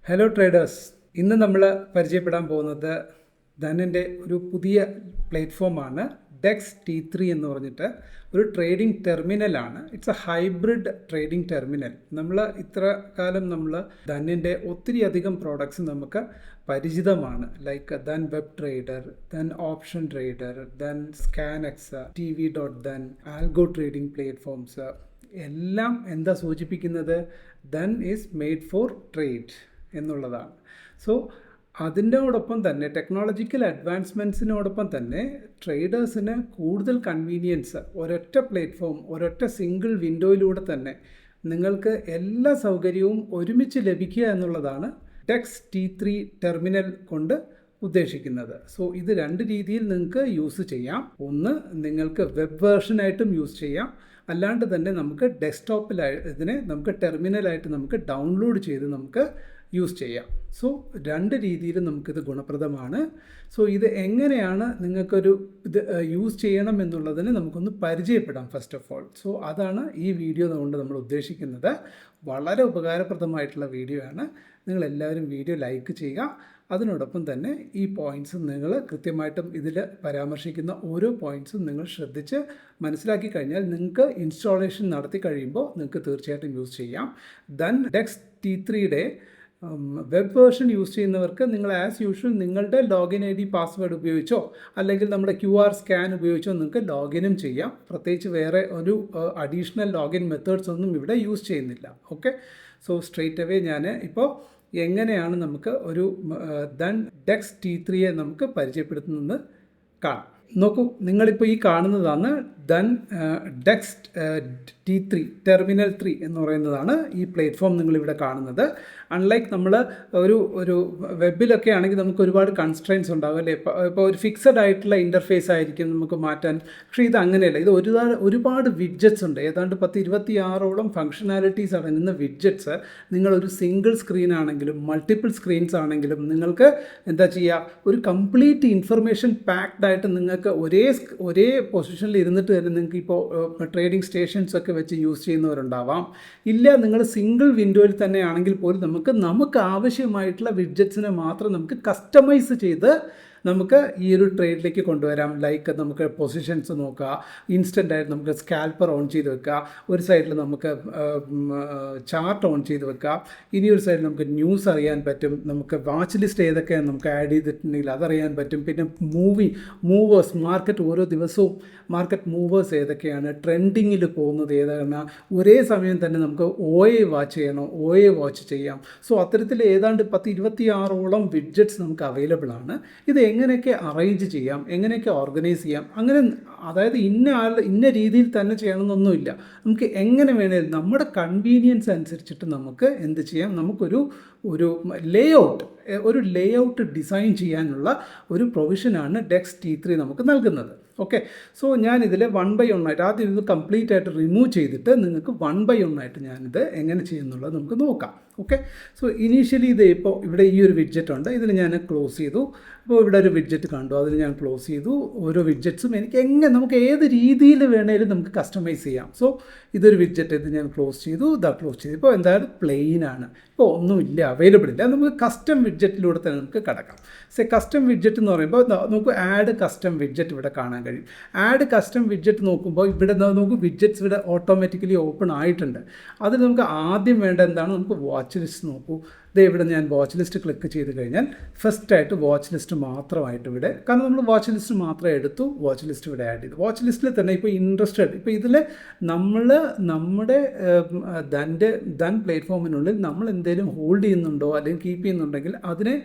Hello traders, ഇന്ന് നമ്മൾ പരിചയപ്പെടാൻ പോകുന്നത് ധനിൻ്റെ ഒരു പുതിയ പ്ലാറ്റ്ഫോമാണ് ഡെക്സ് T3 എന്ന് പറഞ്ഞിട്ട് ഒരു ട്രേഡിംഗ് ടെർമിനലാണ്. It's a hybrid trading terminal. നമ്മൾ ഇത്ര കാലം നമ്മൾ ധനിൻ്റെ ഒത്തിരി അധികം പ്രോഡക്ട്സ് നമുക്ക് പരിചിതമാണ്. Like Dhan web trader, Dhan option trader, Dhan Scanx, TV.Dhan, algo trading platforms എല്ലാം എന്താ സൂചിപ്പിക്കുന്നത്? Dhan is made for trade എന്നുള്ളതാണ്. സോ അതിൻ്റെയോടൊപ്പം തന്നെ ടെക്നോളജിക്കൽ അഡ്വാൻസ്മെൻറ്റ്സിനോടൊപ്പം തന്നെ ട്രേഡേഴ്സിന് കൂടുതൽ കൺവീനിയൻസ്, ഒരൊറ്റ പ്ലാറ്റ്ഫോം, ഒരൊറ്റ സിംഗിൾ വിൻഡോയിലൂടെ തന്നെ നിങ്ങൾക്ക് എല്ലാ സൗകര്യവും ഒരുമിച്ച് ലഭിക്കുക എന്നുള്ളതാണ് ഡെക്സ് T3 ടെർമിനൽ കൊണ്ട് ഉദ്ദേശിക്കുന്നത്. സോ ഇത് രണ്ട് രീതിയിൽ നിങ്ങൾക്ക് യൂസ് ചെയ്യാം. ഒന്ന്, നിങ്ങൾക്ക് വെബ് വേർഷനായിട്ടും യൂസ് ചെയ്യാം, അല്ലാണ്ട് തന്നെ നമുക്ക് ഇതിനെ നമുക്ക് ടെർമിനലായിട്ട് നമുക്ക് ഡൗൺലോഡ് ചെയ്ത് നമുക്ക് യൂസ് ചെയ്യാം. സോ രണ്ട് രീതിയിലും നമുക്കിത് ഗുണപ്രദമാണ്. സോ ഇത് എങ്ങനെയാണ് നിങ്ങൾക്കൊരു ഇത് യൂസ് ചെയ്യണം എന്നുള്ളതിന് നമുക്കൊന്ന് പരിചയപ്പെടാം ഫസ്റ്റ് ഓഫ് ഓൾ. സോ അതാണ് ഈ വീഡിയോ കൊണ്ട് നമ്മൾ ഉദ്ദേശിക്കുന്നത്. വളരെ ഉപകാരപ്രദമായിട്ടുള്ള വീഡിയോ ആണ്. നിങ്ങളെല്ലാവരും വീഡിയോ ലൈക്ക് ചെയ്യുക. അതിനോടൊപ്പം തന്നെ ഈ പോയിൻറ്റ്സ് നിങ്ങൾ കൃത്യമായിട്ടും ഇതിൽ പരാമർശിക്കുന്ന ഓരോ പോയിൻറ്റ്സും നിങ്ങൾ ശ്രദ്ധിച്ച് മനസ്സിലാക്കി കഴിഞ്ഞാൽ നിങ്ങൾക്ക് ഇൻസ്റ്റാളേഷൻ നടത്തി കഴിയുമ്പോൾ നിങ്ങൾക്ക് തീർച്ചയായിട്ടും യൂസ് ചെയ്യാം. ദെൻ ഡെക്സ് T3യുടെ വെബ് വേർഷൻ യൂസ് ചെയ്യുന്നവർക്ക് നിങ്ങൾ ആസ് യൂഷ്വൽ നിങ്ങളുടെ ലോഗിൻ ID പാസ്വേഡ് ഉപയോഗിച്ചോ അല്ലെങ്കിൽ നമ്മുടെ QR സ്കാൻ ഉപയോഗിച്ചോ നിങ്ങൾക്ക് ലോഗിനും ചെയ്യാം. പ്രത്യേകിച്ച് വേറെ ഒരു അഡീഷണൽ ലോഗിൻ മെത്തേഡ്സ് ഒന്നും ഇവിടെ യൂസ് ചെയ്യുന്നില്ല. ഓക്കെ, സോ സ്ട്രെയിറ്റ് അവേ ഞാൻ ഇപ്പോൾ എങ്ങനെയാണ് നമുക്ക് ഒരു ഡെക്സ് T3യെ നമുക്ക് പരിചയപ്പെടുത്തുന്നത് കാണാം. നോക്കൂ, നിങ്ങളിപ്പോൾ ഈ കാണുന്നതാണ് ഡെക്സ് T3 ടെർമിനൽ 3 എന്ന് പറയുന്നതാണ് ഈ പ്ലാറ്റ്ഫോം നിങ്ങളിവിടെ കാണുന്നത്. അൺലൈക്ക് നമ്മൾ ഒരു വെബിലൊക്കെ ആണെങ്കിൽ നമുക്ക് ഒരുപാട് കൺസ്ട്രെയിൻസ് ഉണ്ടാകും അല്ലേ? ഇപ്പോൾ ഒരു ഫിക്സഡ് ആയിട്ടുള്ള ഇൻ്റർഫേസ് ആയിരിക്കും നമുക്ക് മാറ്റാൻ. പക്ഷേ ഇത് അങ്ങനെയല്ല. ഇത് ഒരുപാട് വിഡ്ജറ്റ്സ് ഉണ്ട്. ഏതാണ്ട് 10-26ഓളം ഫങ്ഷനാലിറ്റീസ് അടങ്ങുന്ന വിഡ്ജറ്റ്സ് നിങ്ങളൊരു സിംഗിൾ സ്ക്രീൻ ആണെങ്കിലും മൾട്ടിപ്പിൾ സ്ക്രീൻസ് ആണെങ്കിലും നിങ്ങൾക്ക് എന്താ ചെയ്യുക, ഒരു കംപ്ലീറ്റ് ഇൻഫർമേഷൻ പാക്ഡ് ആയിട്ട് നിങ്ങൾക്ക് ഒരേ പൊസിഷനിൽ ഇരുന്നിട്ട് തന്നെ നിങ്ങൾക്ക് ഇപ്പോൾ ട്രേഡിംഗ് സ്റ്റേഷൻസ് ഒക്കെ വെച്ച് യൂസ് ചെയ്യുന്നവരുണ്ടാവാം. ഇല്ല, നിങ്ങൾ സിംഗിൾ വിൻഡോയിൽ തന്നെ ആണെങ്കിൽ പോലും നമുക്ക് ആവശ്യമായിട്ടുള്ള വിഡ്ജറ്റ്സിനെ മാത്രം നമുക്ക് കസ്റ്റമൈസ് ചെയ്ത് നമുക്ക് ഈ ഒരു ട്രേഡിലേക്ക് കൊണ്ടുവരാം. ലൈക്ക് നമുക്ക് പൊസിഷൻസ് നോക്കുക, ഇൻസ്റ്റൻ്റ് ആയിട്ട് നമുക്ക് സ്കാൽപ്പർ ഓൺ ചെയ്ത് വെക്കുക, ഒരു സൈഡിൽ നമുക്ക് ചാർട്ട് ഓൺ ചെയ്ത് വെക്കുക, ഇനി ഒരു സൈഡിൽ നമുക്ക് ന്യൂസ് അറിയാൻ പറ്റും, നമുക്ക് വാച്ച് ലിസ്റ്റ് ഏതൊക്കെയാണ് നമുക്ക് ആഡ് ചെയ്തിട്ടുണ്ടെങ്കിൽ അതറിയാൻ പറ്റും. പിന്നെ മൂവേഴ്സ്, മാർക്കറ്റ് ഓരോ ദിവസവും മാർക്കറ്റ് മൂവേഴ്സ് ഏതൊക്കെയാണ്, ട്രെൻഡിങ്ങിൽ പോകുന്നത് ഏതാണ്, ഒരേ സമയം തന്നെ നമുക്ക് OA വാച്ച് ചെയ്യാം. സോ അത്തരത്തിൽ ഏതാണ്ട് 10-26ഓളം വിഡ്ജറ്റ്സ് നമുക്ക് അവൈലബിൾ ആണ്. ഇത് എങ്ങനെയൊക്കെ അറേഞ്ച് ചെയ്യാം, എങ്ങനെയൊക്കെ ഓർഗനൈസ് ചെയ്യാം, അങ്ങനെ അതായത് ഇന്ന രീതിയിൽ തന്നെ ചെയ്യണമെന്നൊന്നുമില്ല. നമുക്ക് എങ്ങനെ വേണേലും നമ്മുടെ കൺവീനിയൻസ് അനുസരിച്ചിട്ട് നമുക്ക് എന്ത് ചെയ്യാം, നമുക്കൊരു ലേഔട്ട് ഡിസൈൻ ചെയ്യാനുള്ള ഒരു പ്രൊവിഷനാണ് ഡെക്സ് T3 നമുക്ക് നൽകുന്നത്. ഓക്കെ, സോ ഞാനിതിൽ 1/1 ആയിട്ട് ആദ്യം ഇത് കംപ്ലീറ്റ് ആയിട്ട് റിമൂവ് ചെയ്തിട്ട് നിങ്ങൾക്ക് 1/1 ആയിട്ട് ഞാനിത് എങ്ങനെ ചെയ്യുന്നുള്ളത് നമുക്ക് നോക്കാം. ഓക്കെ, സോ ഇനീഷ്യലി ഇത് ഇപ്പോൾ ഇവിടെ ഈ ഒരു വിഡ്ജറ്റ് ഉണ്ട്, ഇതിൽ ഞാൻ ക്ലോസ് ചെയ്തു. അപ്പോൾ ഇവിടെ ഒരു വിഡ്ജറ്റ് കണ്ടു, അതിൽ ഞാൻ ക്ലോസ് ചെയ്തു. ഓരോ വിഡ്ജറ്റ്സും നമുക്ക് ഏത് രീതിയിൽ വേണേലും നമുക്ക് കസ്റ്റമൈസ് ചെയ്യാം. സോ ഇതൊരു വിഡ്ജറ്റ്, ഇത് ഞാൻ ക്ലോസ് ചെയ്തു. ഇപ്പോൾ എന്തായാലും പ്ലെയിൻ ആണ്, ഇപ്പോൾ ഒന്നുമില്ല, അവൈലബിൾ ഇല്ല. നമുക്ക് കസ്റ്റം വിഡ്ജറ്റിലൂടെ തന്നെ നമുക്ക് കിടക്കാം. കസ്റ്റം വിഡ്ജറ്റ് എന്ന് പറയുമ്പോൾ നമുക്ക് ആഡ് കസ്റ്റം വിഡ്ജറ്റ് ഇവിടെ കാണാൻ കഴിയും. ആഡ് കസ്റ്റം വിഡ്ജറ്റ് നോക്കുമ്പോൾ ഇവിടെ നമുക്ക് വിഡ്ജറ്റ്സ് ഇവിടെ ഓട്ടോമാറ്റിക്കലി ഓപ്പൺ ആയിട്ടുണ്ട്. അതിൽ നമുക്ക് ആദ്യം വേണ്ട എന്താണ്, നമുക്ക് വാച്ച് ലിസ്റ്റ് നോക്കൂ. ഇവിടെ ഞാൻ വാച്ച് ലിസ്റ്റ് ക്ലിക്ക് ചെയ്ത് കഴിഞ്ഞാൽ ഫസ്റ്റായിട്ട് വാച്ച് ലിസ്റ്റ് മാത്രമായിട്ട് ഇവിടെ, കാരണം നമ്മൾ വാച്ച് ലിസ്റ്റ് മാത്രമേ എടുത്തു, വാച്ച് ലിസ്റ്റ് ഇവിടെ ആഡ് ചെയ്തു. വാച്ച് ലിസ്റ്റിൽ തന്നെ ഇപ്പോൾ ഇൻട്രസ്റ്റഡ്, ഇപ്പോൾ ഇതിൽ നമ്മുടെ ധൻ പ്ലാറ്റ്ഫോമിനുള്ളിൽ നമ്മൾ എന്തെങ്കിലും ഹോൾഡ് ചെയ്യുന്നുണ്ടോ അല്ലെങ്കിൽ കീപ്പ് ചെയ്യുന്നുണ്ടെങ്കിൽ അതിനെ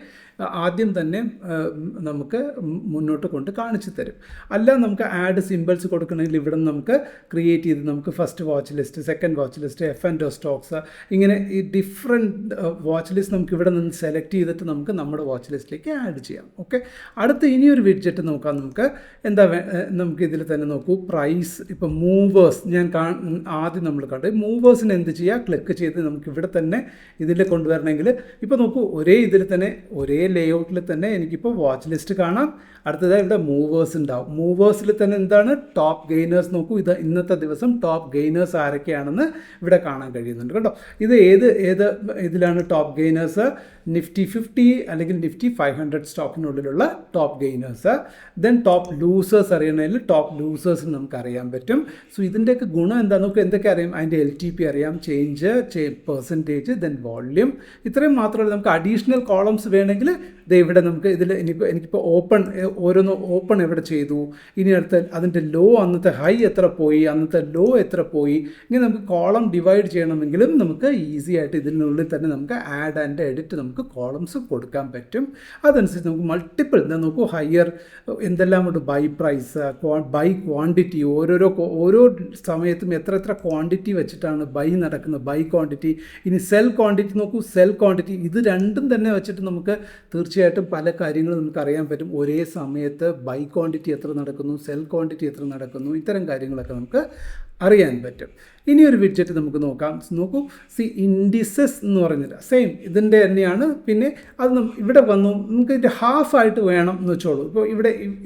ആദ്യം തന്നെ നമുക്ക് മുന്നോട്ട് കൊണ്ട് കാണിച്ചു തരും. അല്ല, നമുക്ക് ആഡ് സിമ്പിൾസ് കൊടുക്കണമെങ്കിൽ ഇവിടെ നമുക്ക് ക്രിയേറ്റ് ചെയ്ത് നമുക്ക് first watch list, second watch list, F&O stocks, ഇങ്ങനെ ഈ ഡിഫറെൻറ്റ് വാച്ച് ലിസ്റ്റ് നമുക്ക് ഇവിടെ നിന്ന് സെലക്ട് ചെയ്തിട്ട് നമുക്ക് നമ്മുടെ വാച്ച് ലിസ്റ്റിലേക്ക് ആഡ് ചെയ്യാം. ഓക്കെ, അടുത്ത് ഇനിയൊരു വിഡ്ജറ്റ് നോക്കാം. നമുക്ക് ഇതിൽ തന്നെ നോക്കൂ, പ്രൈസ്. ഇപ്പോൾ മൂവേഴ്സ് ആദ്യം നമ്മൾ കണ്ടു. മൂവേഴ്സിന് എന്ത് ചെയ്യുക, ക്ലിക്ക് ചെയ്ത് നമുക്ക് ഇവിടെ തന്നെ ഇതിൽ കൊണ്ടുവരണമെങ്കിൽ ഇപ്പോൾ നോക്കൂ, ഇതിൽ തന്നെ ഒരേ ലേഔട്ടിൽ തന്നെ എനിക്കിപ്പോൾ വാച്ച് ലിസ്റ്റ് കാണാം. അടുത്തതായി ഇവിടെ മൂവേഴ്സ് ഉണ്ടാവും. മൂവേഴ്സിൽ തന്നെ എന്താണ് ടോപ്പ് ഗെയിനേഴ്സ് നോക്കൂ. ഇത് ഇന്നത്തെ ദിവസം ടോപ്പ് ഗെയിനേഴ്സ് ആരൊക്കെയാണെന്ന് ഇവിടെ കാണാൻ കഴിയുന്നുണ്ട് കേട്ടോ. ഇത് ഏത് ഇതിലാണ് ടോപ്പ് ഗെയിനേഴ്സ്, നിഫ്റ്റി 50 അല്ലെങ്കിൽ നിഫ്റ്റി 500 സ്റ്റോക്കിനുള്ളിലുള്ള top gainers. Then top losers അറിയണമെങ്കിൽ ടോപ്പ് ലൂസേഴ്സ് നമുക്ക് അറിയാൻ പറ്റും. സോ ഇതിൻ്റെയൊക്കെ ഗുണം എന്താ, നമുക്ക് എന്തൊക്കെ അറിയാം, അതിൻ്റെ LTP അറിയാം, ചേഞ്ച്, പെർസെൻറ്റേജ്, ദെൻ വോള്യൂം. ഇത്രയും മാത്രമല്ല, നമുക്ക് അഡീഷണൽ കോളംസ് വേണമെങ്കിൽ ഇവിടെ നമുക്ക് ഇതിൽ എനിക്കിപ്പോൾ ഓരോന്ന് ഓപ്പൺ എവിടെ ചെയ്തു, ഇനി അടുത്ത അതിൻ്റെ ലോ, അന്നത്തെ ഹൈ എത്ര പോയി, അന്നത്തെ ലോ എത്ര പോയി, ഇങ്ങനെ നമുക്ക് കോളം ഡിവൈഡ് ചെയ്യണമെങ്കിലും നമുക്ക് ഈസി ആയിട്ട് ഇതിനുള്ളിൽ തന്നെ നമുക്ക് ആഡ് ആൻഡ് എഡിറ്റ് നമുക്ക് കോളംസ് കൊടുക്കാൻ പറ്റും. അതനുസരിച്ച് നമുക്ക് മൾട്ടിപ്പിൾ നോക്കൂ, ഹയർ എന്തെല്ലാം ഉണ്ട്, ബൈ പ്രൈസ്, ബൈ ക്വാണ്ടിറ്റി, ഓരോ സമയത്തും എത്ര ക്വാണ്ടിറ്റി വെച്ചിട്ടാണ് ബൈ നടക്കുന്നത്, ബൈ ക്വാണ്ടിറ്റി. ഇനി സെൽ ക്വാണ്ടിറ്റി നോക്കൂ, സെൽ ക്വാണ്ടിറ്റി, ഇത് രണ്ടും തന്നെ വെച്ചിട്ട് നമുക്ക് തീർച്ചയായിട്ടും പല കാര്യങ്ങളും നമുക്ക് അറിയാൻ പറ്റും. ഒരേ സമയത്ത് ബൈ ക്വാണ്ടിറ്റി എത്ര നടക്കുന്നു, സെൽ ക്വാണ്ടിറ്റി എത്ര നടക്കുന്നു, ഇത്തരം കാര്യങ്ങളൊക്കെ നമുക്ക് അറിയാൻ പറ്റും. ഇനി ഒരു വിഡ്ജറ്റ് നമുക്ക് നോക്കാം. നോക്കൂ, ഇൻഡിസസ് എന്ന് പറഞ്ഞില്ല, സെയിം ഇതിൻ്റെ തന്നെയാണ്. പിന്നെ അത് ഇവിടെ വന്നു, നമുക്ക് ഇതിൻ്റെ ഹാഫായിട്ട് വേണം എന്ന് വെച്ചോളൂ.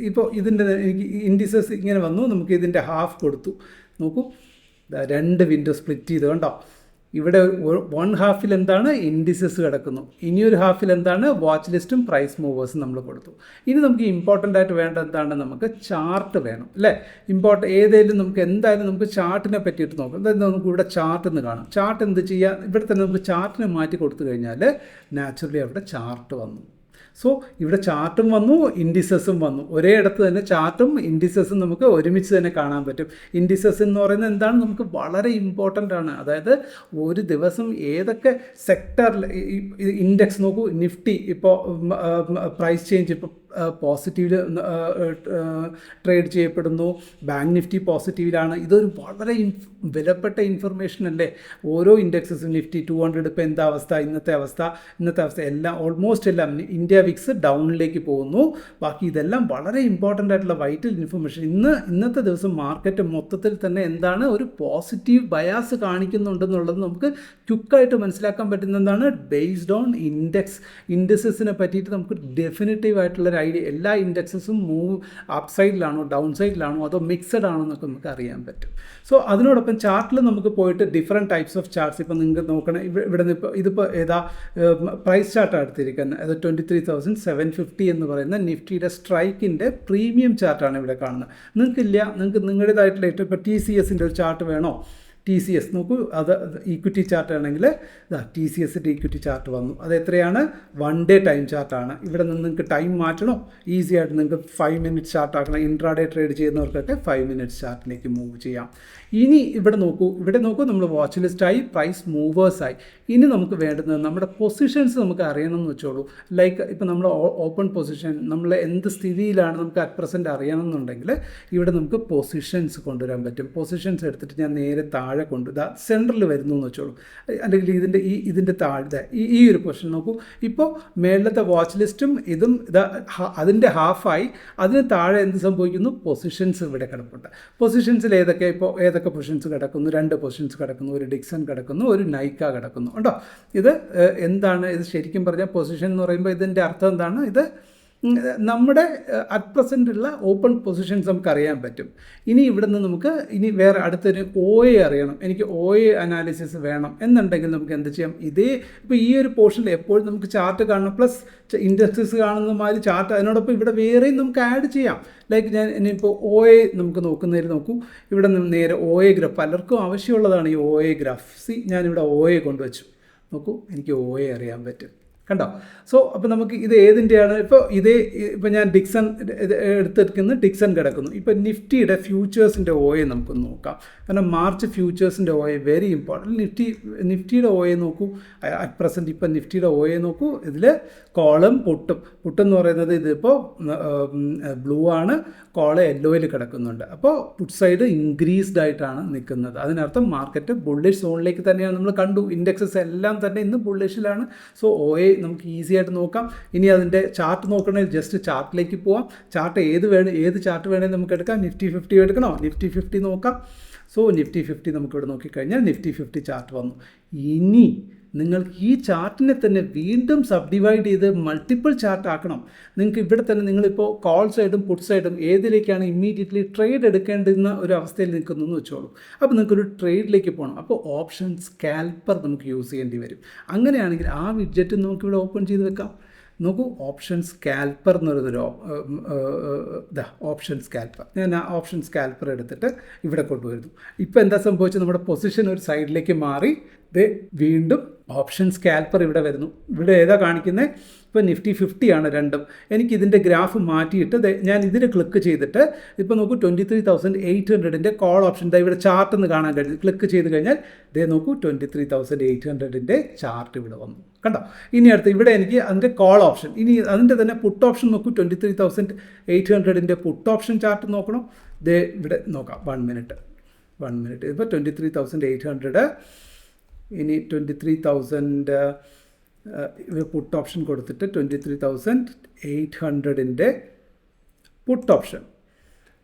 ഇപ്പോൾ ഇതിൻ്റെ എനിക്ക് ഇൻഡിസസ് ഇങ്ങനെ വന്നു, നമുക്ക് ഇതിൻ്റെ ഹാഫ് കൊടുത്തു. നോക്കൂ, 2 വിൻഡോ സ്പ്ലിറ്റ് ചെയ്ത് കണ്ടോ. ഇവിടെ 1/2 എന്താണ്, ഇൻഡിസസ് കിടക്കുന്നു. ഇനിയൊരു ഹാഫിൽ എന്താണ്, വാച്ച് ലിസ്റ്റും പ്രൈസ് മൂവേഴ്സും നമ്മൾ കൊടുത്തു. ഇനി നമുക്ക് ഇമ്പോർട്ടൻ്റ് ആയിട്ട് വേണ്ട എന്താണ്, നമുക്ക് ചാർട്ട് വേണം അല്ലേ. ഏതെങ്കിലും നമുക്ക് എന്തായാലും നമുക്ക് ചാർട്ടിനെ പറ്റിയിട്ട് നോക്കാം. അതായത് നമുക്ക് ഇവിടെ ചാർട്ട് എന്ന് കാണാം. ചാർട്ട് എന്ത് ചെയ്യുക, ഇവിടെ തന്നെ നമുക്ക് ചാർട്ടിനെ മാറ്റി കൊടുത്തു കഴിഞ്ഞാൽ നാച്ചുറലി അവിടെ ചാർട്ട് വന്നു. സോ ഇവിടെ ചാർട്ടും വന്നു, ഇൻഡിസസും വന്നു. ഒരേ ഇടത്ത് തന്നെ ചാർട്ടും ഇൻഡിസസും നമുക്ക് ഒരുമിച്ച് തന്നെ കാണാൻ പറ്റും. ഇൻഡിസസ് എന്ന് പറയുന്നത് എന്താണ്, നമുക്ക് വളരെ ഇമ്പോർട്ടൻ്റ് ആണ്. അതായത് ഒരു ദിവസം ഏതൊക്കെ സെക്ടറിൽ ഇൻഡെക്സ് നോക്കൂ, നിഫ്റ്റി ഇപ്പോൾ പ്രൈസ് ചേഞ്ച് ഇപ്പോൾ പോസിറ്റീവിൽ ട്രേഡ് ചെയ്യപ്പെടുന്നു, ബാങ്ക് നിഫ്റ്റി പോസിറ്റീവിലാണ്. ഇതൊരു വളരെ വിലപ്പെട്ട ഇൻഫർമേഷൻ അല്ലേ. ഓരോ ഇൻഡെക്സസും നിഫ്റ്റി 200 ഇപ്പോൾ എന്താ അവസ്ഥ, ഇന്നത്തെ അവസ്ഥ എല്ലാം ഓൾമോസ്റ്റ് എല്ലാം ഇന്ത്യ വിക്സ് ഡൗണിലേക്ക് പോകുന്നു. ബാക്കി ഇതെല്ലാം വളരെ ഇമ്പോർട്ടൻ്റ് ആയിട്ടുള്ള വൈറ്റൽ ഇൻഫർമേഷൻ. ഇന്നത്തെ ദിവസം മാർക്കറ്റ് മൊത്തത്തിൽ തന്നെ എന്താണ്, ഒരു പോസിറ്റീവ് ബയാസ് കാണിക്കുന്നുണ്ടെന്നുള്ളത് നമുക്ക് ക്വിക്കായിട്ട് മനസ്സിലാക്കാൻ പറ്റുന്നതാണ്. ബേസ്ഡ് ഓൺ ഇൻഡെക്സിനെ പറ്റിയിട്ട് നമുക്ക് ഡെഫിനിറ്റീവ് ആയിട്ടുള്ള ഐഡിയ, എല്ലാ ഇൻഡെക്സസും മൂവ് അപ്പ് സൈഡിലാണോ ഡൗൺ സൈഡിലാണോ അതോ മിക്സഡ് ആണോ എന്നൊക്കെ നമുക്ക് അറിയാൻ പറ്റും. സോ അതിനോടൊപ്പം ചാർട്ടിൽ നമുക്ക് പോയിട്ട് ഡിഫറെൻറ്റ് ടൈപ്സ് ഓഫ് ചാർട്ട്സ് ഇപ്പോൾ നിങ്ങൾക്ക് നോക്കണം. ഇവിടെ നിന്ന് ഇതിപ്പോൾ ഏതാ പ്രൈസ് ചാർട്ടാണ് എടുത്തിരിക്കുന്നത്. അത് 23,750 എന്ന് പറയുന്ന നിഫ്റ്റിയുടെ സ്ട്രൈക്കിൻ്റെ പ്രീമിയം ചാർട്ടാണ് ഇവിടെ കാണുന്നത്. നിങ്ങൾക്ക് നിങ്ങളുടേതായിട്ടുള്ള ഏറ്റവും ഇപ്പോൾ TCSൻ്റെ ഒരു ചാർട്ട് വേണോ, TCS നോക്കൂ, അത് ഈക്വിറ്റി ചാർട്ട് ആണെങ്കിൽ TCSൻ്റെ ഈക്വിറ്റി ചാർട്ട് വന്നു. അത് എത്രയാണ്, 1 ഡേ ടൈം ചാർട്ടാണ്. ഇവിടെ നിന്ന് നിങ്ങൾക്ക് ടൈം മാറ്റണോ, ഈസി ആയിട്ട് നിങ്ങൾക്ക് 5 മിനിറ്റ് ചാർട്ട് ആക്കണം. ഇൻട്രാഡേ ട്രേഡ് ചെയ്യുന്നവർക്കൊക്കെ 5 മിനിറ്റ്സ് ചാർട്ടിലേക്ക് മൂവ് ചെയ്യാം. ഇനി ഇവിടെ നോക്കൂ നമ്മൾ വാച്ച് ലിസ്റ്റായി, പ്രൈസ് മൂവേഴ്സായി. ഇനി നമുക്ക് വേണ്ടുന്നത് നമ്മുടെ പൊസിഷൻസ് നമുക്ക് അറിയണം എന്ന് വെച്ചോളൂ. ലൈക്ക് ഇപ്പോൾ നമ്മൾ ഓപ്പൺ പൊസിഷൻ, നമ്മൾ എന്ത് സ്ഥിതിയിലാണ് നമുക്ക് അറ്റ് പ്രസൻറ്റ് അറിയണം എന്നുണ്ടെങ്കിൽ ഇവിടെ നമുക്ക് പൊസിഷൻസ് കൊണ്ടുവരാൻ പറ്റും. പൊസിഷൻസ് എടുത്തിട്ട് ഞാൻ നേരെ താഴെ സെൻറ്ററിൽ വരുന്നു എന്ന് വെച്ചോളൂ. അല്ലെങ്കിൽ ഇതിൻ്റെ താഴെ ഈ ഒരു പൊസിഷൻ നോക്കൂ. ഇപ്പോൾ മേളത്തെ വാച്ച് ലിസ്റ്റും ഇതും അതിൻ്റെ ഹാഫായി. അതിന് താഴെ എന്ത് സംഭവിക്കുന്നു, പൊസിഷൻസ് ഇവിടെ കിടപ്പുണ്ട്. പൊസിഷൻസിൽ ഏതൊക്കെ പൊസിഷൻസ് കിടക്കുന്നു, 2 പൊസിഷൻസ് കിടക്കുന്നു, ഒരു ഡിക്സൺ കിടക്കുന്നു, ഒരു നൈക്ക കിടക്കുന്നു. ഉണ്ടോ, ഇത് എന്താണ്, ഇത് ശരിക്കും പറഞ്ഞാൽ പൊസിഷൻ എന്ന് പറയുമ്പോൾ ഇതിൻ്റെ അർത്ഥം എന്താണ്, ഇത് നമ്മുടെ അറ്റ് പ്രസൻ്റ് ഉള്ള ഓപ്പൺ പൊസിഷൻസ് നമുക്ക് അറിയാൻ പറ്റും. ഇനി ഇവിടെ നിന്ന് നമുക്ക് വേറെ അടുത്തൊരു OA അറിയണം, എനിക്ക് OA അനാലിസിസ് വേണം എന്നുണ്ടെങ്കിൽ നമുക്ക് എന്ത് ചെയ്യാം, ഇപ്പോൾ ഈ ഒരു പോർഷനിൽ എപ്പോഴും നമുക്ക് ചാർട്ട് കാണണം, പ്ലസ് ഇൻഡെക്സസ് കാണുന്ന മാതിരി ചാർട്ട്, അതിനോടൊപ്പം ഇവിടെ വേറെയും നമുക്ക് ആഡ് ചെയ്യാം. ലൈക്ക് ഞാൻ ഇനിയിപ്പോൾ OA നമുക്ക് നോക്കുന്നതിൽ നോക്കൂ, ഇവിടെ നിന്ന് നേരെ OA ഗ്രാഫ്, പലർക്കും ആവശ്യമുള്ളതാണ് ഈ OA ഗ്രാഫ്. ഞാനിവിടെ OA കൊണ്ടുവച്ചു, നോക്കൂ, എനിക്ക് OA അറിയാൻ പറ്റും. കണ്ടോ. സോ അപ്പോൾ നമുക്ക് ഇത് ഏതിൻ്റെയാണ്, ഇപ്പോൾ ഞാൻ ഡിക്സൺ എടുത്തിരിക്കുന്നത്, ഡിക്സൺ കിടക്കുന്നു. ഇപ്പോൾ നിഫ്റ്റിയുടെ ഫ്യൂച്ചേഴ്സിൻ്റെ OA നമുക്കൊന്ന് നോക്കാം. കാരണം മാർച്ച് ഫ്യൂച്ചേഴ്സിൻ്റെ OA വെരി ഇമ്പോർട്ടൻറ്റ്. നിഫ്റ്റിയുടെ OA നോക്കൂ, അറ്റ് പ്രസൻറ്റ് ഇപ്പോൾ നിഫ്റ്റിയുടെ OA നോക്കൂ. ഇതിൽ കോളും പുട്ടെന്ന് പറയുന്നത് ഇതിപ്പോൾ ബ്ലൂ ആണ്, കോള് യെല്ലോയിൽ കിടക്കുന്നുണ്ട്. അപ്പോൾ പുട്ട് സൈഡ് ഇൻക്രീസ്ഡ് ആയിട്ടാണ് നിൽക്കുന്നത്. അതിനർത്ഥം മാർക്കറ്റ് ബുള്ളിഷ് സോണിലേക്ക് തന്നെയാണ്. നമ്മൾ കണ്ടു ഇൻഡെക്സസ് എല്ലാം തന്നെ ഇന്ന് ബുള്ളിഷിലാണ്. സോ OA നമുക്ക് ഈസി ആയിട്ട് നോക്കാം. ഇനി അതിൻ്റെ ചാർട്ട് നോക്കണമെങ്കിൽ ജസ്റ്റ് ചാർട്ടിലേക്ക് പോവാം. ചാർട്ട് ഏത് ചാർട്ട് വേണമെങ്കിൽ നമുക്ക് എടുക്കാം. നിഫ്റ്റി 50 എടുക്കണോ, നിഫ്റ്റി 50 നോക്കാം. സോ നിഫ്റ്റി 50 നമുക്കിവിടെ നോക്കിക്കഴിഞ്ഞാൽ നിഫ്റ്റി 50 ചാർട്ട് വന്നു. ഇനി നിങ്ങൾക്ക് ഈ ചാർട്ടിനെ തന്നെ വീണ്ടും സബ് ഡിവൈഡ് ചെയ്ത് മൾട്ടിപ്പിൾ ചാർട്ട് ആക്കണം. നിങ്ങൾക്ക് ഇവിടെ തന്നെ നിങ്ങളിപ്പോൾ കോൾ സൈഡും പുട്ട് സൈഡും ഏതിലേക്കാണ് ഇമ്മീഡിയറ്റ്ലി ട്രേഡ് എടുക്കേണ്ടുന്ന ഒരു അവസ്ഥയിൽ നിൽക്കുന്നു വെച്ചോളൂ. അപ്പോൾ നിങ്ങൾക്കൊരു ട്രേഡിലേക്ക് പോകണം. അപ്പോൾ ഓപ്ഷൻ സ്കാൽപ്പർ നമുക്ക് യൂസ് ചെയ്യേണ്ടി വരും. അങ്ങനെയാണെങ്കിൽ ആ വിഡ്ജറ്റ് നമുക്കിവിടെ ഓപ്പൺ ചെയ്ത് വെക്കാം. നോക്കൂ, ഓപ്ഷൻ സ്കാൽപ്പർ എന്ന് പറയുന്നൊരു ഓപ്ഷൻ സ്കാൽപ്പർ. ഞാൻ ആ ഓപ്ഷൻ സ്കാൽപ്പർ എടുത്തിട്ട് ഇവിടെ കൊണ്ടുവരുന്നു. ഇപ്പോൾ എന്താ സംഭവിച്ചത്? നമ്മുടെ പൊസിഷൻ ഒരു സൈഡിലേക്ക് മാറി. വീണ്ടും ഓപ്ഷൻ സ്കാൽപ്പർ ഇവിടെ വരുന്നു. ഇവിടെ ഏതാ കാണിക്കുന്നത്? ഇപ്പോൾ നിഫ്റ്റി 50 ആണ് രണ്ടും. എനിക്ക് ഇതിൻ്റെ ഗ്രാഫ് മാറ്റിയിട്ട് ഞാൻ ഇതിൽ ക്ലിക്ക് ചെയ്തിട്ട് ഇപ്പോൾ നോക്കൂ 23,800ൻ്റെ കോൾ ഓപ്ഷൻ ഇവിടെ ചാർട്ട് എന്ന് കാണാൻ കഴിയും. ക്ലിക്ക് ചെയ്ത് കഴിഞ്ഞാൽ നോക്കൂ 23,800ൻ്റെ ചാർട്ട് ഇവിടെ വന്നു. കണ്ടോ? ഇനി അടുത്ത് ഇവിടെ എനിക്ക് അതിൻ്റെ കോൾ ഓപ്ഷൻ, ഇനി അതിൻ്റെ തന്നെ പുട്ട് ഓപ്ഷൻ നോക്കൂ. 23,800ൻ്റെ പുട്ട് ഓപ്ഷൻ ചാർട്ട് നോക്കണം. ഇവിടെ നോക്കാം. 1 മിനിറ്റ്. ഇപ്പോൾ 23,800. ഇനി 23,000 പുട്ട് ഓപ്ഷൻ കൊടുത്തിട്ട് 23,800ൻ്റെ പുട്ട് ഓപ്ഷൻ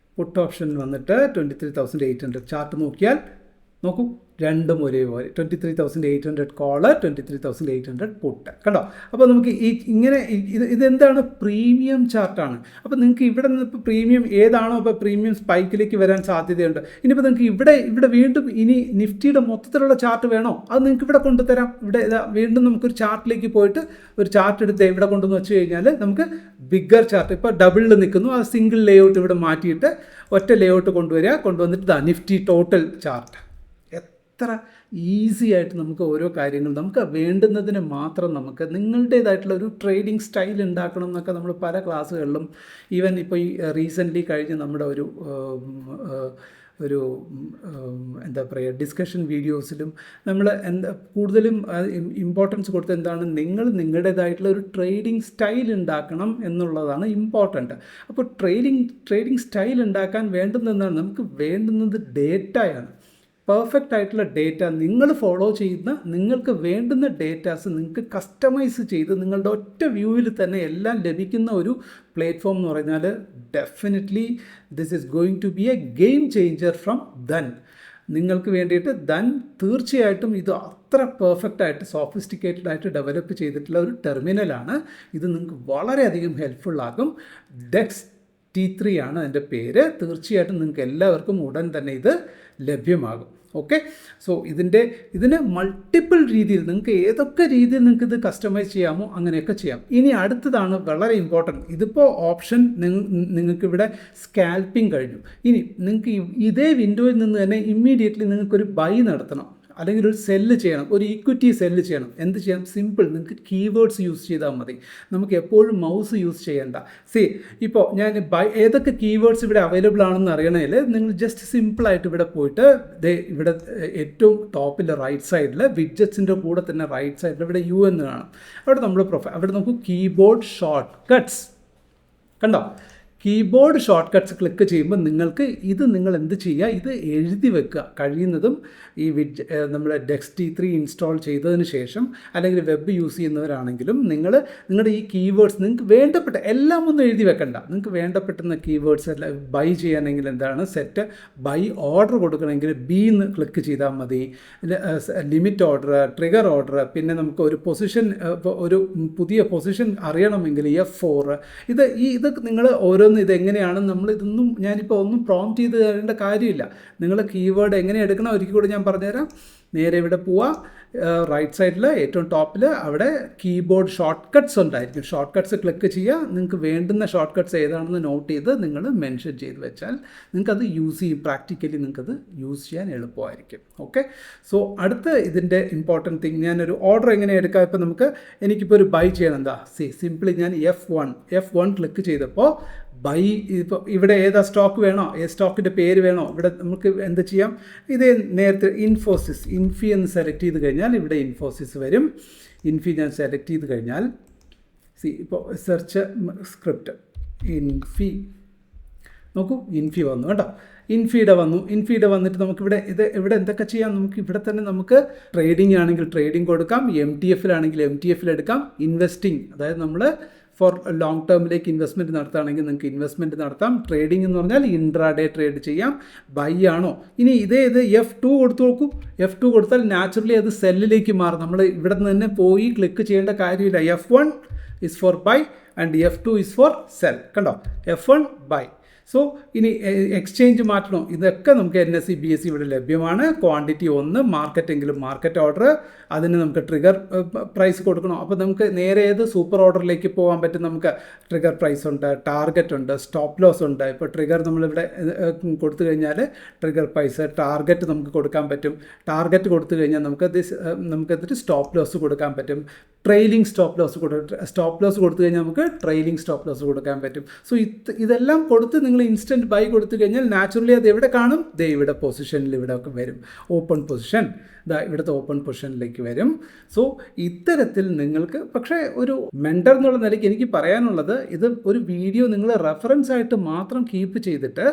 വന്നിട്ട് 23,800 ചാർട്ട് നോക്കിയാൽ നോക്കൂ, രണ്ടും ഒരേപോലെ. 23,800 കോള്, 23,800 പുട്ട്. കണ്ടോ? അപ്പോൾ നമുക്ക് ഇങ്ങനെ ഇതെന്താണ്? പ്രീമിയം ചാർട്ടാണ്. അപ്പോൾ നിങ്ങൾക്ക് ഇവിടെ നിന്ന് ഇപ്പോൾ പ്രീമിയം ഏതാണോ ഇപ്പോൾ പ്രീമിയം സ്പൈക്കിലേക്ക് വരാൻ സാധ്യതയുണ്ട്. ഇനിയിപ്പോൾ നിങ്ങൾക്ക് ഇവിടെ വീണ്ടും ഇനി നിഫ്റ്റിയുടെ മൊത്തത്തിലുള്ള ചാർട്ട് വേണോ? അത് നിങ്ങൾക്ക് ഇവിടെ കൊണ്ടുതരാം. ഇവിടെ വീണ്ടും നമുക്കൊരു ചാർട്ടിലേക്ക് പോയിട്ട് ഒരു ചാർട്ട് എടുത്ത് ഇവിടെ കൊണ്ടുവന്ന് വെച്ച് കഴിഞ്ഞാൽ നമുക്ക് ബിഗ്ഗർ ചാർട്ട്, ഇപ്പോൾ ഡബിളിൽ നിൽക്കുന്നു, ആ സിംഗിൾ ലേഔട്ട് ഇവിടെ മാറ്റിയിട്ട് ഒറ്റ ലേഔട്ട് കൊണ്ടുവന്നിട്ട് നിഫ്റ്റി ടോട്ടൽ ചാർട്ട്. എത്ര ഈസി ആയിട്ട് നമുക്ക് ഓരോ കാര്യങ്ങൾ നമുക്ക് വേണ്ടുന്നതിന് മാത്രം നമുക്ക് നിങ്ങളുടേതായിട്ടുള്ള ഒരു ട്രേഡിംഗ് സ്റ്റൈൽ ഉണ്ടാക്കണം എന്നൊക്കെ നമ്മൾ പല ക്ലാസ്സുകളിലും, ഈവൻ ഇപ്പോൾ ഈ റീസെൻ്റ്ലി കഴിഞ്ഞ് നമ്മുടെ ഒരു എന്താ പറയുക ഡിസ്കഷൻ വീഡിയോസിലും നമ്മൾ കൂടുതലും ഇമ്പോർട്ടൻസ് കൊടുത്ത് എന്താണ്, നിങ്ങളുടേതായിട്ടുള്ള ഒരു ട്രേഡിംഗ് സ്റ്റൈൽ ഉണ്ടാക്കണം എന്നുള്ളതാണ് ഇമ്പോർട്ടൻറ്റ്. അപ്പോൾ ട്രേഡിംഗ് സ്റ്റൈൽ ഉണ്ടാക്കാൻ വേണ്ടുന്നതാണ്, നമുക്ക് വേണ്ടുന്നത് ഡേറ്റയാണ്. പെർഫെക്റ്റ് ആയിട്ടുള്ള ഡേറ്റ നിങ്ങൾ ഫോളോ ചെയ്യുന്ന, നിങ്ങൾക്ക് വേണ്ടുന്ന ഡേറ്റാസ് നിങ്ങൾക്ക് കസ്റ്റമൈസ് ചെയ്ത് നിങ്ങളുടെ ഒറ്റ വ്യൂവിൽ തന്നെ എല്ലാം ലഭിക്കുന്ന ഒരു പ്ലാറ്റ്ഫോം എന്ന് പറഞ്ഞാൽ definitely this is going to be a game changer from then. നിങ്ങൾക്ക് വേണ്ടിയിട്ട് ദൻ തീർച്ചയായിട്ടും ഇത് അത്ര പെർഫെക്റ്റ് ആയിട്ട് സോഫിസ്റ്റിക്കേറ്റഡ് ആയിട്ട് ഡെവലപ്പ് ചെയ്തിട്ടുള്ള ഒരു ടെർമിനലാണ്. ഇത് നിങ്ങൾക്ക് വളരെയധികം ഹെൽപ്ഫുള്ളാകും. ഡെക്സ് T3 ആണ് അതിൻ്റെ പേര്. തീർച്ചയായിട്ടും നിങ്ങൾക്ക് എല്ലാവർക്കും ഉടൻ തന്നെ ഇത് ലഭ്യമാകും. ഓക്കെ, സോ ഇതിന് മൾട്ടിപ്പിൾ രീതിയിൽ നിങ്ങൾക്ക് ഏതൊക്കെ രീതിയിൽ നിങ്ങൾക്ക് ഇത് കസ്റ്റമൈസ് ചെയ്യാമോ അങ്ങനെയൊക്കെ ചെയ്യാം. ഇനി അടുത്തതാണ് വളരെ ഇമ്പോർട്ടൻറ്റ്. ഇതിപ്പോൾ ഓപ്ഷൻ നിങ്ങൾക്കിവിടെ സ്കാൽപ്പിംഗ് കഴിഞ്ഞു. ഇനി നിങ്ങൾക്ക് ഇതേ വിൻഡോയിൽ നിന്ന് തന്നെ ഇമ്മീഡിയറ്റ്ലി നിങ്ങൾക്കൊരു ബൈ നടത്തണം, അല്ലെങ്കിൽ ഒരു സെല്ല് ചെയ്യണം, ഒരു ഈക്വിറ്റി സെല്ല് ചെയ്യണം. എന്ത് ചെയ്യാം? സിമ്പിൾ, നിങ്ങൾക്ക് കീവേഡ്സ് യൂസ് ചെയ്താൽ മതി. നമുക്ക് എപ്പോഴും മൗസ് യൂസ് ചെയ്യേണ്ട. ഇപ്പോൾ ഞാൻ ഏതൊക്കെ കീവേഡ്സ് ഇവിടെ അവൈലബിൾ ആണെന്ന് അറിയണമെങ്കിൽ നിങ്ങൾ ജസ്റ്റ് സിമ്പിളായിട്ട് ഇവിടെ പോയിട്ട് ഇവിടെ ഏറ്റവും ടോപ്പിൽ റൈറ്റ് സൈഡിൽ വിഡ്ജറ്റ്സിൻ്റെ കൂടെ തന്നെ റൈറ്റ് സൈഡിൽ ഇവിടെ യു എന്ന് കാണാം. അവിടെ നമ്മൾ അവിടെ നോക്കൂ, കീബോർഡ് ഷോർട്ട് കട്ട്സ്. കണ്ടോ? കീബോർഡ് ഷോർട്ട് കട്ട്സ് ക്ലിക്ക് ചെയ്യുമ്പോൾ നിങ്ങൾ എന്ത് ചെയ്യുക? ഇത് എഴുതി വെക്കുക. കഴിയുന്നതും ഈ നമ്മുടെ ഡെക്സ് T3 ഇൻസ്റ്റാൾ ചെയ്തതിന് ശേഷം, അല്ലെങ്കിൽ വെബ് യൂസ് ചെയ്യുന്നവരാണെങ്കിലും നിങ്ങളുടെ ഈ കീവേഡ്സ് നിങ്ങൾക്ക് വേണ്ടപ്പെട്ട എല്ലാം ഒന്നും എഴുതി വെക്കണ്ട. നിങ്ങൾക്ക് വേണ്ടപ്പെട്ടുന്ന കീവേഡ്സ് എല്ലാം ബൈ ചെയ്യാനെങ്കിൽ എന്താണ് സെറ്റ് ബൈ ഓർഡർ കൊടുക്കണമെങ്കിൽ ബി എന്ന് ക്ലിക്ക് ചെയ്താൽ മതി. ലിമിറ്റ് ഓർഡർ, ട്രിഗർ ഓർഡർ, പിന്നെ നമുക്ക് ഒരു പൊസിഷൻ, ഒരു പുതിയ പൊസിഷൻ അറിയണമെങ്കിൽ F4. ഇതൊക്കെ നിങ്ങൾ ഓരോ ഇതെങ്ങനെയാണ് ഇതൊന്നും ഞാനിപ്പോൾ ഒന്നും പ്രോംപ്റ്റ് ചെയ്ത് തരേണ്ട കാര്യമില്ല. നിങ്ങൾ കീവേഡ് എങ്ങനെ എടുക്കണം ഒരിക്കൽ കൂടെ ഞാൻ പറഞ്ഞുതരാം. നേരെ ഇവിടെ പോവുക, റൈറ്റ് സൈഡിൽ ഏറ്റവും ടോപ്പിൽ അവിടെ കീബോർഡ് ഷോർട്ട് കട്ട്സ് ഉണ്ടായിരിക്കും. ഷോർട്ട് കട്ട്സ് ക്ലിക്ക് ചെയ്യുക. നിങ്ങൾക്ക് വേണ്ടുന്ന ഷോർട്ട് കട്ട്സ് ഏതാണെന്ന് നോട്ട് ചെയ്ത് നിങ്ങൾ മെൻഷൻ ചെയ്ത് വെച്ചാൽ നിങ്ങൾക്കത് യൂസ് ചെയ്യും. പ്രാക്ടിക്കലി നിങ്ങൾക്കത് യൂസ് ചെയ്യാൻ എളുപ്പമായിരിക്കും. ഓക്കെ, സോ അടുത്ത ഇതിൻ്റെ ഇമ്പോർട്ടൻറ്റ് തിങ്, ഞാനൊരു ഓർഡർ എങ്ങനെ എടുക്കാം? ഇപ്പോൾ എനിക്കിപ്പോൾ ഒരു ബൈ ചെയ്യണം. എന്താ സിംപ്ലി ഞാൻ F1 ക്ലിക്ക് ചെയ്തപ്പോൾ ബൈ, ഇപ്പോൾ ഇവിടെ ഏതാ സ്റ്റോക്ക് വേണോ, സ്റ്റോക്കിൻ്റെ പേര് വേണോ, ഇവിടെ നമുക്ക് എന്ത് ചെയ്യാം? ഇതേ നേരത്തെ ഇൻഫി എന്ന് സെലക്ട് ചെയ്ത് കഴിഞ്ഞാൽ ഇവിടെ ഇൻഫോസിസ് വരും. ഇൻഫി ഞാൻ സെലക്ട് ചെയ്ത് കഴിഞ്ഞാൽ ഇപ്പോൾ സെർച്ച് സ്ക്രിപ്റ്റ് ഇൻഫി നോക്കൂ, ഇൻഫി വന്നു കേട്ടോ. ഇൻഫിയുടെ വന്നിട്ട് നമുക്കിവിടെ ഇവിടെ എന്തൊക്കെ ചെയ്യാം? ഇവിടെ തന്നെ നമുക്ക് ട്രേഡിംഗ് ആണെങ്കിൽ ട്രേഡിംഗ് കൊടുക്കാം, MTF-ലാണെങ്കിൽ MTF-ൽ എടുക്കാം. ഇൻവെസ്റ്റിംഗ്, അതായത് നമ്മൾ ഫോർ ലോങ് ടേമിലേക്ക് ഇൻവെസ്റ്റ്മെൻറ്റ് നടത്തുകയാണെങ്കിൽ നിങ്ങൾക്ക് ഇൻവെസ്റ്റ്മെൻറ്റ് നടത്താം. ട്രേഡിംഗ് എന്ന് പറഞ്ഞാൽ ഇൻട്രാഡേ ട്രേഡ് ചെയ്യാം. ബൈ ആണോ, ഇനി ഇത് F2 കൊടുത്തു നോക്കൂ. F2 കൊടുത്താൽ നാച്ചുറലി അത് സെല്ലിലേക്ക് മാറും. നമ്മൾ ഇവിടെ നിന്ന് തന്നെ പോയി ക്ലിക്ക് ചെയ്യേണ്ട കാര്യമില്ല. F1 is for buy and F2 is for sell. കണ്ടോ, F1 buy. സോ ഇനി എക്സ്ചേഞ്ച് മാറ്റണോ, ഇതൊക്കെ നമുക്ക് NSE BSE ഇവിടെ ലഭ്യമാണ്. ക്വാണ്ടിറ്റി 1, മാർക്കറ്റെങ്കിലും മാർക്കറ്റ് ഓർഡർ, അതിന് നമുക്ക് ട്രിഗർ പ്രൈസ് കൊടുക്കണം. അപ്പോൾ നമുക്ക് നേരെ ഏത് സൂപ്പർ ഓർഡറിലേക്ക് പോകാൻ പറ്റും. നമുക്ക് ട്രിഗർ പ്രൈസ് ഉണ്ട്, ടാർഗറ്റ് ഉണ്ട്, സ്റ്റോപ്പ് ലോസ് ഉണ്ട്. ഇപ്പോൾ ട്രിഗർ നമ്മളിവിടെ കൊടുത്തു കഴിഞ്ഞാൽ ട്രിഗർ പ്രൈസ്, ടാർഗറ്റ് നമുക്ക് കൊടുക്കാൻ പറ്റും. ടാർഗറ്റ് കൊടുത്തു കഴിഞ്ഞാൽ നമുക്കതിട്ട് സ്റ്റോപ്പ് ലോസ് കൊടുക്കാൻ പറ്റും. ട്രെയിലിംഗ് സ്റ്റോപ്പ് ലോസ് കൊടുത്തു കഴിഞ്ഞാൽ നമുക്ക് ട്രെയിലിംഗ് സ്റ്റോപ്പ് ലോസ് കൊടുക്കാൻ പറ്റും. സോ ഇതെല്ലാം കൊടുത്ത് നിങ്ങൾ ഇൻസ്റ്റൻറ്റ് ബൈ കൊടുത്തു കഴിഞ്ഞാൽ നാച്ചുറലി അത് എവിടെ കാണും, ഇവിടെ പൊസിഷനിൽ ഇവിടെ ഒക്കെ വരും. ഓപ്പൺ പൊസിഷൻ, ഇവിടുത്തെ ഓപ്പൺ പൊസിഷനിലേക്ക് വരും. സോ ഇത്തരത്തിൽ നിങ്ങൾക്ക്, പക്ഷേ ഒരു മെൻറ്റർ എന്നുള്ള നിലയ്ക്ക് എനിക്ക് പറയാനുള്ളത്, ഇത് ഒരു വീഡിയോ നിങ്ങൾ റെഫറൻസ് ആയിട്ട് മാത്രം കീപ്പ് ചെയ്തിട്ട്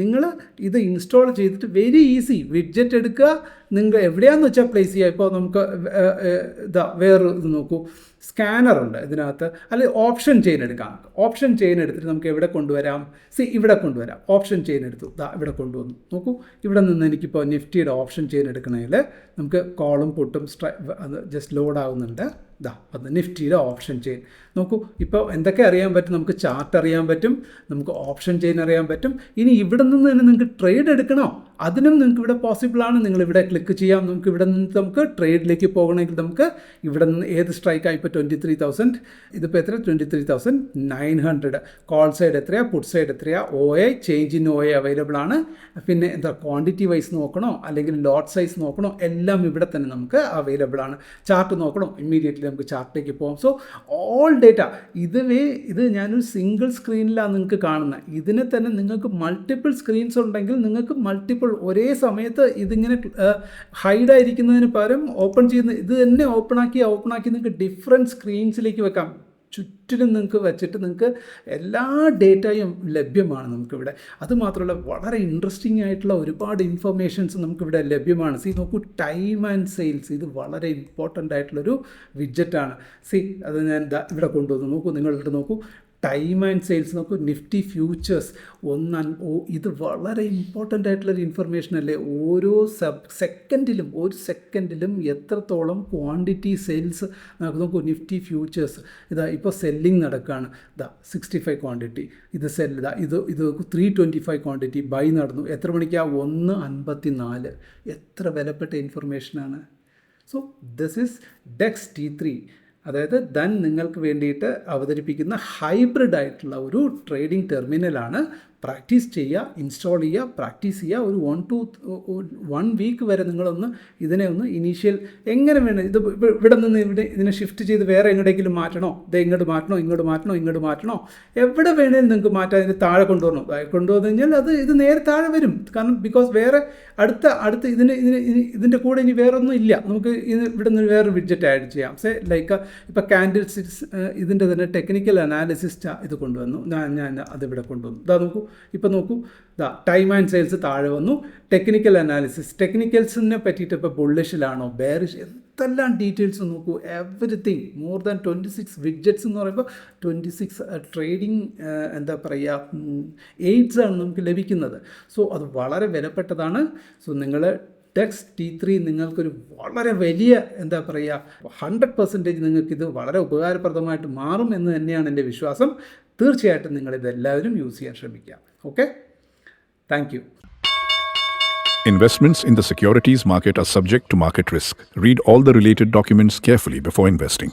നിങ്ങൾ ഇത് ഇൻസ്റ്റാൾ ചെയ്തിട്ട് വെരി ഈസി വിഡ്ജറ്റ് എടുക്കുക. നിങ്ങൾ എവിടെയാണെന്ന് വെച്ചാൽ പ്ലേസ് ചെയ്യുക. ഇപ്പോൾ നമുക്ക് വേറൊരു ഇത് നോക്കൂ, സ്കാനറുണ്ട് ഇതിനകത്ത്, അല്ലെങ്കിൽ ഓപ്ഷൻ ചെയിൻ എടുക്കാം. ഓപ്ഷൻ ചെയിൻ എടുത്തിട്ട് നമുക്ക് എവിടെ കൊണ്ടുവരാം, ഇവിടെ കൊണ്ടുവരാം. ഓപ്ഷൻ ചെയിൻ എടുത്തു, ഇവിടെ കൊണ്ടുവന്നു. നോക്കൂ, ഇവിടെ നിന്ന് എനിക്കിപ്പോൾ നിഫ്റ്റിയുടെ ഓപ്ഷൻ ചെയിൻ എടുക്കണമെങ്കിൽ നമുക്ക് കോളും പുട്ടും അത് ജസ്റ്റ് ലോഡ് ആവുന്നുണ്ട്. അത് നിഫ്റ്റിയുടെ ഓപ്ഷൻ ചെയിൻ നോക്കൂ. ഇപ്പോൾ എന്തൊക്കെ അറിയാൻ പറ്റും, നമുക്ക് ചാർട്ട് അറിയാൻ പറ്റും, നമുക്ക് ഓപ്ഷൻ ചെയിൻ അറിയാൻ പറ്റും. ഇനി ഇവിടെ നിന്ന് തന്നെ നിങ്ങൾക്ക് ട്രേഡ് എടുക്കണോ, അതിനും നിങ്ങൾക്ക് ഇവിടെ പോസിബിളാണ്. നിങ്ങളിവിടെ ക്ലിക്ക് ചെയ്യാം. നമുക്ക് ഇവിടെ നിന്ന് നമുക്ക് ട്രേഡിലേക്ക് പോകണമെങ്കിൽ നമുക്ക് ഇവിടെ നിന്ന് ഏത് സ്ട്രൈക്കായി, ഇപ്പോൾ 23,000, ഇതിപ്പോൾ എത്ര, 23,900. കോൾ സൈഡ് എത്രയാ, പുട്ട് സൈഡ് എത്രയാ, OA, change in OA available ആണ്. പിന്നെ ക്വാണ്ടിറ്റി വൈസ് നോക്കണോ അല്ലെങ്കിൽ ലോട്ട് സൈസ് നോക്കണോ, എല്ലാം ഇവിടെ തന്നെ നമുക്ക് അവൈലബിൾ ആണ്. ചാർട്ട് നോക്കണോ, ഇമ്മീഡിയറ്റ്ലി നമുക്ക് ചാർട്ടിലേക്ക് പോകാം. സോ ഓൾ ഡേറ്റ ഇത് ഞാനൊരു സിംഗിൾ സ്ക്രീനിലാണ് നിങ്ങൾക്ക് കാണുന്നത്. ഇതിനെ തന്നെ നിങ്ങൾക്ക് മൾട്ടിപ്പിൾ സ്ക്രീൻസ് ഉണ്ടെങ്കിൽ നിങ്ങൾക്ക് മൾട്ടിപ്പിൾ ഒരേ സമയത്ത് ഇതിങ്ങനെ ഹൈഡായിരിക്കുന്നതിന് പകരം ഓപ്പൺ ചെയ്യുന്ന ഇത് തന്നെ ഓപ്പണാക്കി നിങ്ങൾക്ക് ഡിഫറെൻറ്റ് സ്ക്രീൻസിലേക്ക് വെക്കാം. ചുറ്റിനും നിങ്ങൾക്ക് വെച്ചിട്ട് നിങ്ങൾക്ക് എല്ലാ ഡേറ്റയും ലഭ്യമാണ് നമുക്കിവിടെ. അതുമാത്രമല്ല വളരെ ഇൻട്രസ്റ്റിംഗ് ആയിട്ടുള്ള ഒരുപാട് ഇൻഫർമേഷൻസ് നമുക്കിവിടെ ലഭ്യമാണ്. നോക്കൂ, ടൈം ആൻഡ് സെയിൽസ്, ഇത് വളരെ ഇമ്പോർട്ടൻ്റ് ആയിട്ടുള്ളൊരു വിഡ്ജറ്റാണ്. അത് ഞാൻ ഇവിടെ കൊണ്ടുവന്നു. നോക്കൂ, നിങ്ങളിട്ട് നോക്കൂ, ടൈം ആൻഡ് സെയിൽസ് നോക്കൂ, നിഫ്റ്റി ഫ്യൂച്ചേഴ്സ് ഇത് വളരെ ഇമ്പോർട്ടൻ്റ് ആയിട്ടുള്ളൊരു ഇൻഫർമേഷൻ അല്ലേ. ഓരോ ഒരു സെക്കൻഡിലും എത്രത്തോളം ക്വാണ്ടിറ്റി സെയിൽസ് നോക്കൂ. നിഫ്റ്റി ഫ്യൂച്ചേഴ്സ് ഇപ്പോൾ സെല്ലിംഗ് നടക്കുകയാണ്. 65 ക്വാണ്ടിറ്റി, ഇത് സെല്ല്. ഇത് 325 ക്വാണ്ടിറ്റി ബൈ നടന്നു. എത്ര മണിക്കാണ്, 1:54. എത്ര വിലപ്പെട്ട ഇൻഫർമേഷനാണ്. So this is Dex T3. അതായത് ധൻ നിങ്ങൾക്ക് വേണ്ടിയിട്ട് അവതരിപ്പിക്കുന്ന ഹൈബ്രിഡ് ആയിട്ടുള്ള ഒരു ട്രേഡിംഗ് ടെർമിനലാണ്. പ്രാക്ടീസ് ചെയ്യുക, ഇൻസ്റ്റാൾ ചെയ്യുക, പ്രാക്ടീസ് ചെയ്യുക. ഒരു 1 വീക്ക് വരെ നിങ്ങളൊന്ന് ഇതിനെ ഒന്ന് ഇനീഷ്യൽ എങ്ങനെ വേണം, ഇത് ഇവിടെ നിന്ന് ഇതിനെ ഷിഫ്റ്റ് ചെയ്ത് വേറെ എങ്ങോട്ടെങ്കിലും മാറ്റണോ, ഇങ്ങോട്ട് മാറ്റണോ, എവിടെ വേണേലും നിങ്ങൾക്ക് മാറ്റാൻ. ഇതിന് താഴെ കൊണ്ടുവരണം. കൊണ്ടുവന്നു കഴിഞ്ഞാൽ ഇത് നേരെ താഴെ വരും. കാരണം ബിക്കോസ് വേറെ അടുത്ത ഇതിൻ്റെ കൂടെ ഇനി വേറെ ഒന്നും ഇല്ല. നമുക്ക് ഇവിടെ നിന്ന് വേറെ വിഡ്ജറ്റ് ആഡ് ചെയ്യാം. ലൈക്ക് ഇപ്പോൾ കാൻഡിൽ സ്റ്റിക്സ് ഇതിൻ്റെ തന്നെ ടെക്നിക്കൽ അനാലിസിസ് ഇത് കൊണ്ടുവന്നു. ഞാൻ അതിവിടെ കൊണ്ടുവന്നു. നോക്കൂ, ഇപ്പോൾ നോക്കൂ, ടൈം ആൻഡ് സെയിൽസ് താഴെ വന്നു. ടെക്നിക്കൽസിനെ പറ്റിയിട്ട് ഇപ്പോൾ ബുള്ളിഷിലാണോ ബെയറിഷ്, എന്തെല്ലാം ഡീറ്റെയിൽസ് നോക്കൂ. എവറിത്തിങ് മോർ ദാൻ 26 വിഡ്ജറ്റ്സ് എന്ന് പറയുമ്പോൾ 26 ട്രേഡിംഗ് എയ്ഡ്സ് ആണ് നമുക്ക് ലഭിക്കുന്നത്. സോ അത് വളരെ വിലപ്പെട്ടതാണ്. സോ നിങ്ങൾ ഡെക്സ് T3 നിങ്ങൾക്കൊരു വളരെ വലിയ 100% നിങ്ങൾക്കിത് വളരെ ഉപകാരപ്രദമായിട്ട് മാറും എന്ന് തന്നെയാണ് എൻ്റെ വിശ്വാസം. തീർച്ചയായിട്ടും നിങ്ങളിതെല്ലാവരും യൂസ് ചെയ്യാൻ ശ്രമിക്കുക. Okay, thank you. Investments in the securities market are subject to market risk. Read all the related documents carefully before investing.